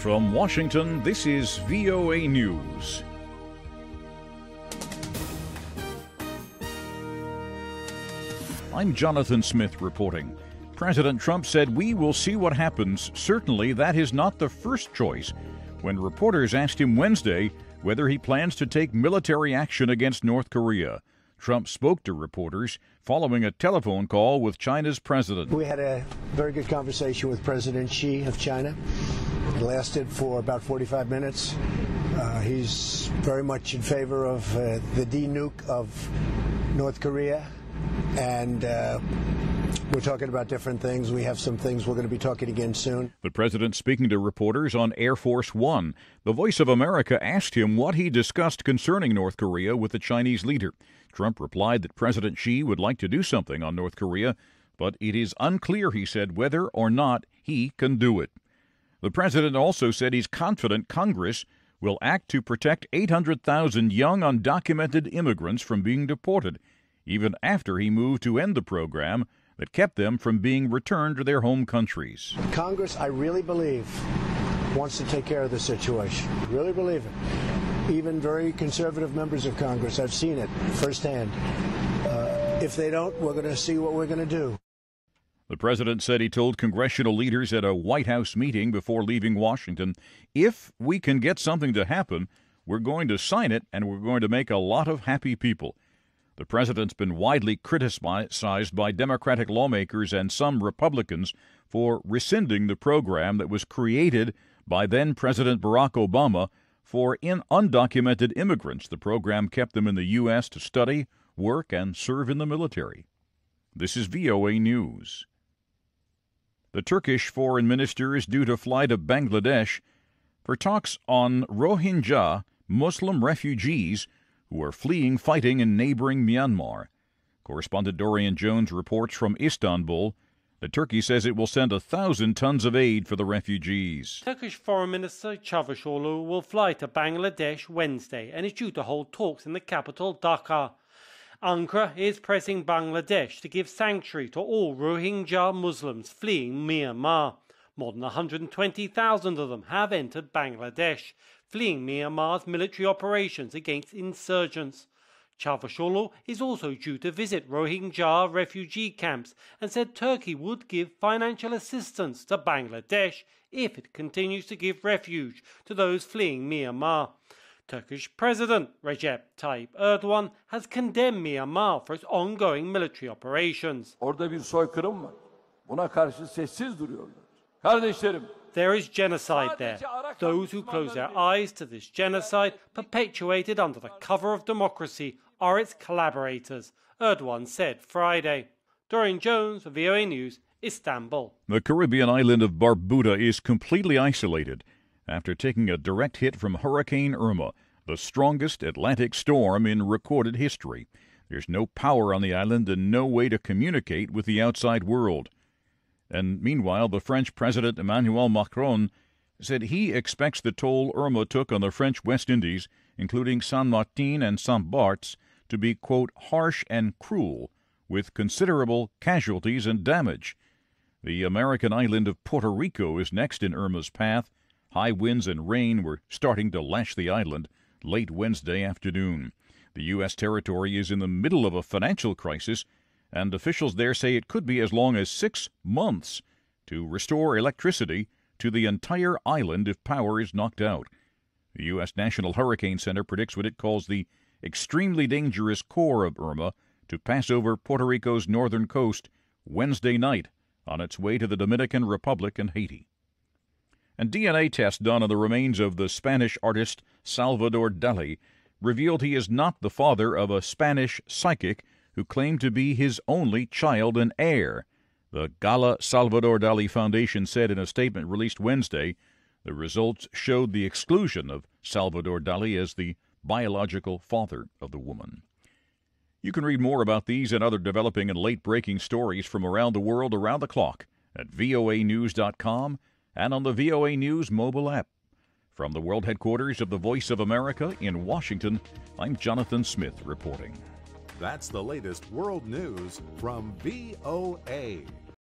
From Washington, this is VOA News. I'm Jonathan Smith reporting. President Trump said we will see what happens. Certainly, that is not the first choice. When reporters asked him Wednesday whether he plans to take military action against North Korea, Trump spoke to reporters following a telephone call with China's president. We had a very good conversation with President Xi of China. It lasted for about 45 minutes. He's very much in favor of the denuke of North Korea. And we're talking about different things. We have some things we're going to be talking again soon. The president speaking to reporters on Air Force One. The Voice of America asked him what he discussed concerning North Korea with the Chinese leader. Trump replied that President Xi would like to do something on North Korea, but it is unclear, he said, whether or not he can do it. The president also said he's confident Congress will act to protect 800,000 young undocumented immigrants from being deported, even after he moved to end the program that kept them from being returned to their home countries. Congress, I really believe, wants to take care of the situation. I really believe it. Even very conservative members of Congress, I've seen it firsthand. If they don't, we're going to see what we're going to do. The president said he told congressional leaders at a White House meeting before leaving Washington, if we can get something to happen, we're going to sign it and we're going to make a lot of happy people. The president's been widely criticized by Democratic lawmakers and some Republicans for rescinding the program that was created by then-President Barack Obama for undocumented immigrants. The program kept them in the U.S. to study, work, and serve in the military. This is VOA News. The Turkish foreign minister is due to fly to Bangladesh for talks on Rohingya Muslim refugees who are fleeing fighting in neighboring Myanmar. Correspondent Dorian Jones reports from Istanbul that Turkey says it will send 1,000 tons of aid for the refugees. Turkish Foreign Minister Çavuşoğlu will fly to Bangladesh Wednesday and is due to hold talks in the capital, Dhaka. Ankara is pressing Bangladesh to give sanctuary to all Rohingya Muslims fleeing Myanmar. More than 120,000 of them have entered Bangladesh, fleeing Myanmar's military operations against insurgents. Çavuşoğlu is also due to visit Rohingya refugee camps and said Turkey would give financial assistance to Bangladesh if it continues to give refuge to those fleeing Myanmar. Turkish President Recep Tayyip Erdogan has condemned Myanmar for its ongoing military operations. Orada bir soykırım var. Buna karşı sessiz duruyorlar. Kardeşlerim, there is genocide there. Those who close their eyes to this genocide, perpetuated under the cover of democracy, are its collaborators, Erdogan said Friday. Dorian Jones for VOA News, Istanbul. The Caribbean island of Barbuda is completely isolated after taking a direct hit from Hurricane Irma, the strongest Atlantic storm in recorded history. There's no power on the island and no way to communicate with the outside world. And meanwhile, the French President Emmanuel Macron said he expects the toll Irma took on the French West Indies, including Saint Martin and Saint Barts, to be, quote, harsh and cruel, with considerable casualties and damage. The American island of Puerto Rico is next in Irma's path. High winds and rain were starting to lash the island late Wednesday afternoon. The U.S. territory is in the middle of a financial crisis, and officials there say it could be as long as 6 months to restore electricity to the entire island if power is knocked out. The U.S. National Hurricane Center predicts what it calls the extremely dangerous core of Irma to pass over Puerto Rico's northern coast Wednesday night on its way to the Dominican Republic and Haiti. And DNA tests done on the remains of the Spanish artist Salvador Dali revealed he is not the father of a Spanish psychic who claimed to be his only child and heir. The Gala Salvador Dali Foundation said in a statement released Wednesday the results showed the exclusion of Salvador Dali as the biological father of the woman. You can read more about these and other developing and late-breaking stories from around the world around the clock at voanews.com and on the VOA News mobile app. From the world headquarters of the Voice of America in Washington, I'm Jonathan Smith reporting. That's the latest world news from VOA.